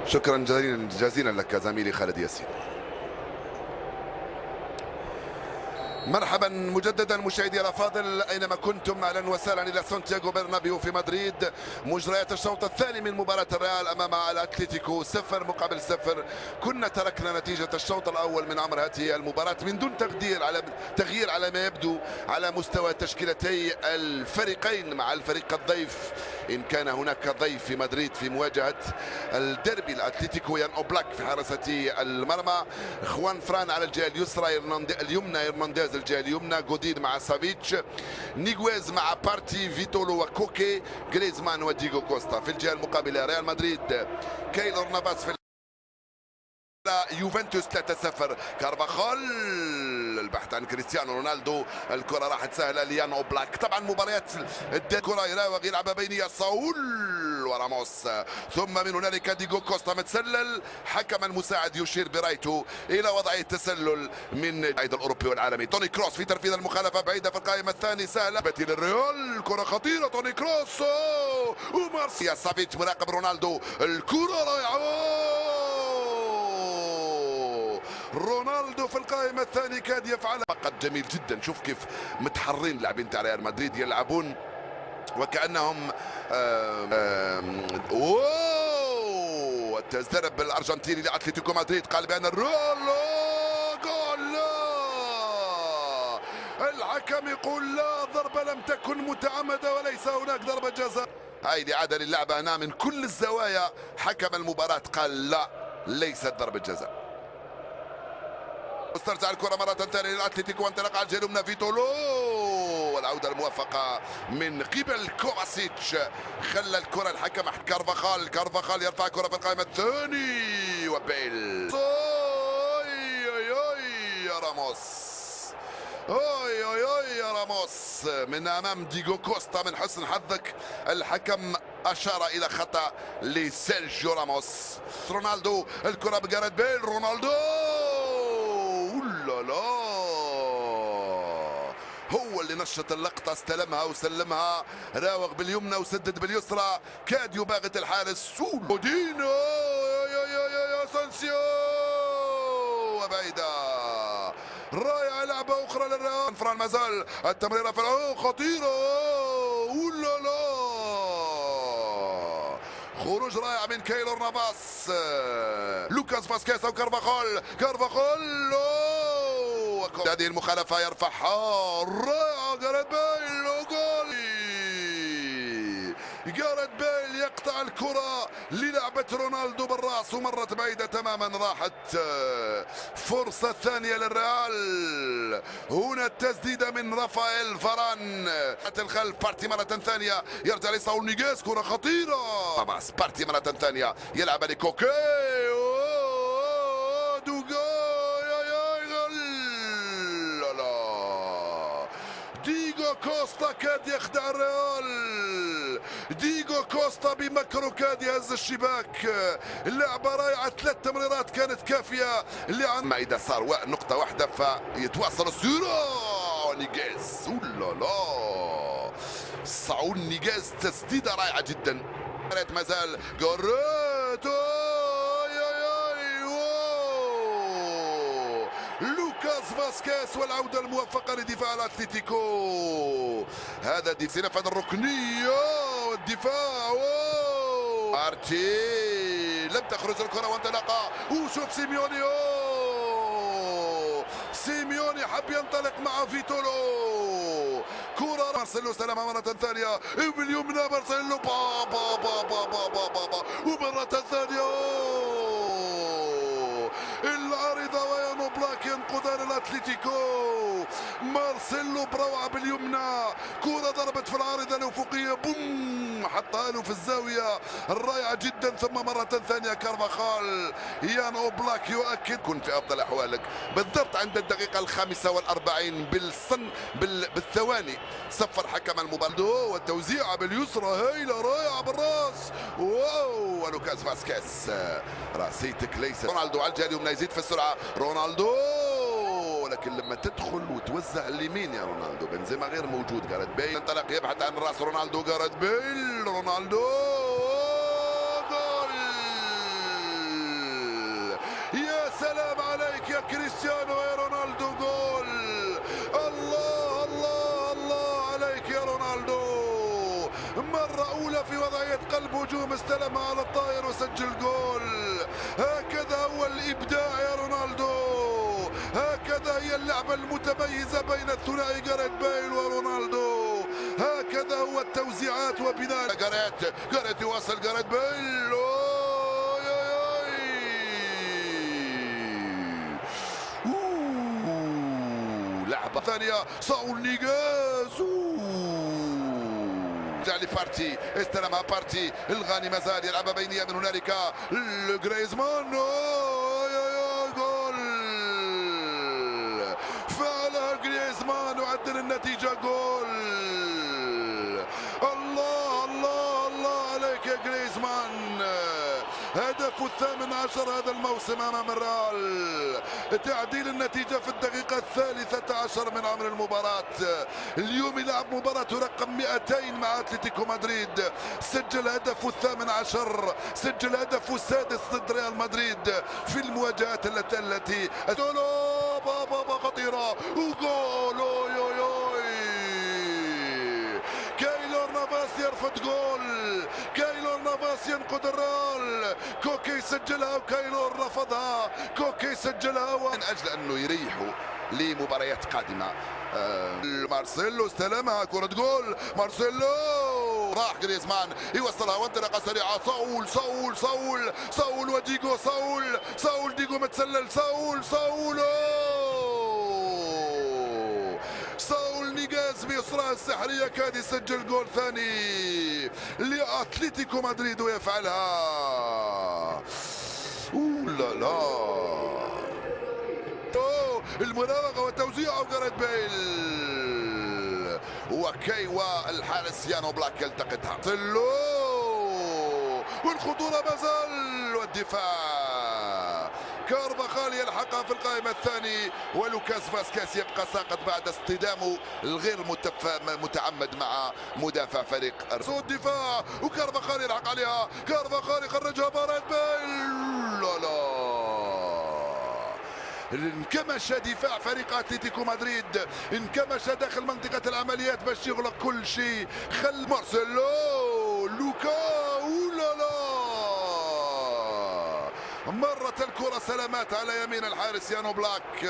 شكرا جزيلا لك زميلي خالد ياسين. مرحبا مجددا مشاهدي الافاضل اينما كنتم، اهلا وسهلا الى سانتياغو برنابيو في مدريد. مجريات الشوط الثاني من مباراه الريال امام الاتليتيكو 0-0. كنا تركنا نتيجه الشوط الاول من عمر هذه المباراه من دون تغيير على ما يبدو على مستوى تشكيلتي الفريقين مع الفريق الضيف، ان كان هناك ضيف في مدريد في مواجهه الديربي الاتليتيكو. يان اوبلاك في حراسه المرمى، خوان فران على الجهه اليسرى، اليمنى هرنانديز الجهه اليمنى، جودين مع سافيتش، نيغويز مع بارتي، فيتولو وكوكي، جريزمان وديغو كوستا. في الجهه المقابله ريال مدريد كايلور نافاس في يوفنتوس 3-0. كارفاخال البحث عن كريستيانو رونالدو، الكره راحت سهله ليان اوبلاك. طبعا مباريات الكره يراوغ يلعب بين ساول وراموس، ثم من هنالك ديغو كوستا متسلل، حكم المساعد يشير برايته الى وضع التسلل من العيد الاوروبي والعالمي. توني كروس في تنفيذ المخالفه بعيده في القائمه الثانيه سهله للريال، كره خطيره توني كروس ومارسيا سافيتش مراقب رونالدو، الكره رائعه. رونالدو في القائمة الثانية كاد يفعلها فقط. جميل جدا، شوف كيف متحرين لاعبين تاع ريال مدريد، يلعبون وكأنهم اوه التسديد الارجنتيني لاتلتيكو مدريد قال بان الريال جول. الحكم يقول لا، ضربة لم تكن متعمدة وليس هناك ضربة جزاء. هاي إعادة للعبة هنا من كل الزوايا، حكم المباراة قال لا ليست ضربة جزاء. استرجع الكرة مرة ثانية للأتليتيكو وانطلق على الجهة اليمنى فيتولو، والعودة الموفقة من قبل كوفاسيتش خلى الكرة الحكم كارفاخال يرفع الكرة في القائمة الثاني وبيل يا راموس، يا راموس من امام ديغو كوستا. من حسن حظك الحكم اشار الى خطا لسيرجيو راموس. رونالدو الكرة بجاريث بيل، رونالدو لا هو اللي نشط اللقطة، استلمها وسلمها، راوغ باليمنى وسدد باليسرى، كاد يباغت الحارس بودينو يا سانسيو وبعيدة. رائعة، لعبة أخرى للريال. فران مازال التمريرة في خطيرة، ولا لا خروج رائع من كايلور نافاس، لوكاس فاسكيز او كارفاخال هذه المخالفة يرفعها، رائعة جاريث بيل وجول. جاريث بيل يقطع الكرة للعبة رونالدو بالراس ومرت بعيدة تماما، راحت فرصة ثانية للريال. هنا التسديدة من رافائيل فاران الخلف، بارتي مرة ثانية يرجع لساول نيغيز، كرة خطيرة. بارتي مرة ثانية يلعب لكوكي، ديغو كوستا كاد يخدع الريال، ديغو كوستا بمكره كاد يهز الشباك. اللعبة رائعة، 3 تمريرات كانت كافية ما إذا صار نقطة واحدة فيتواصل السيرة. نيغيز لا ساول نيغيز تسديدة رائعة جدا. مازال جاريث لوكاس فاسكيز والعودة الموفقة لدفاع الاتليتيكو. هذا دي سنفذ الركنية والدفاع بارتي لم تخرج الكرة وانطلق، وشوف سيميوني حب ينطلق مع فيتولو، كرة مارسيلو سلامة مرة ثانية باليمنى، مارسيلو ومرة ثانية العارضة ويان اوبلاك ينقذان الاتليتيكو. مارسيلو بروعة باليمنى، كرة ضربت في العارضة الأفقية، بوم حطها له في الزاوية، رائعة جدا. ثم مرة ثانية كارفاخال، يان اوبلاك يؤكد كن في أفضل أحوالك بالضبط عند الدقيقة 45 بالثواني. صفر حكم المباراة والتوزيعة باليسرى هايلة رائعة بالراس، واو ولوكاس فاسكيز راسيتك ليس. رونالدو على الجهة اليمنى يزيد في السرعة، رونالدو لكن لما تدخل وتوزع اليمين يا رونالدو، بنزيما غير موجود. جاريث بيل انطلق يبحث عن الراس، رونالدو جاريث بيل، رونالدو جول. سلام عليك يا كريستيانو يا رونالدو، جول. الله الله الله عليك يا رونالدو، مرة أولى في وضعية قلب هجوم استلمها على الطائر وسجل جول. هكذا هو الإبداع يا رونالدو، هكذا هي اللعبة المتميزة بين الثنائي جاريث بيل ورونالدو، هكذا هو التوزيعات وبناء. جاريث يواصل، جاريث بيل، لعبة ثانية، ساول نيغاز، رجع لبارتي، استلمها بارتي، الغاني مازال يلعبها بينية من هنالك لجريزمان، جول. فعلها جريزمان وعدل النتيجة، جول. الله الله الله عليك يا جريزمان، هدفه ال18 هذا الموسم امام الريال، تعديل النتيجه في الدقيقه ال13 من عمر المباراه. اليوم يلعب مباراته رقم 200 مع اتلتيكو مدريد، سجل هدفه ال18، سجل هدفه السادس ضد ريال مدريد في المواجهات التي بابا خطيره، وجول. كايلور نافاس يرفض جول، كايلور نافاس ينقذ الريال، كوكي سجلها وكايلور رفضها، كوكي سجلها من اجل انه يريحوا لمباريات قادمه. مارسيلو استلمها، كرة جول، مارسيلو راح جريزمان يوصلها وانطلاقه سريعه، صول وديجو، صول ديجو متسلل، صول نيغاز بإصرار السحرية كاد يسجل جول ثاني لأتلتيكو مدريد ويفعلها. لا المراوغة والتوزيع وجاريث بيل والحارس يانو بلاك يلتقطها، والخطورة مازال، والدفاع كارفاخال يلحقها في القائمة الثاني، ولوكاس فاسكيز يبقى ساقط بعد اصطدامه الغير متعمد مع مدافع فريق الدفاع، وكارفاخال يلحق عليها، كارفاخال يخرجها جاريث بيل. لا انكمش دفاع فريق اتلتيكو مدريد، انكمش داخل منطقة العمليات باش يغلق كل شيء. خل مارسيلو، لوكا، مرت الكرة سلامات على يمين الحارس يانو بلاك.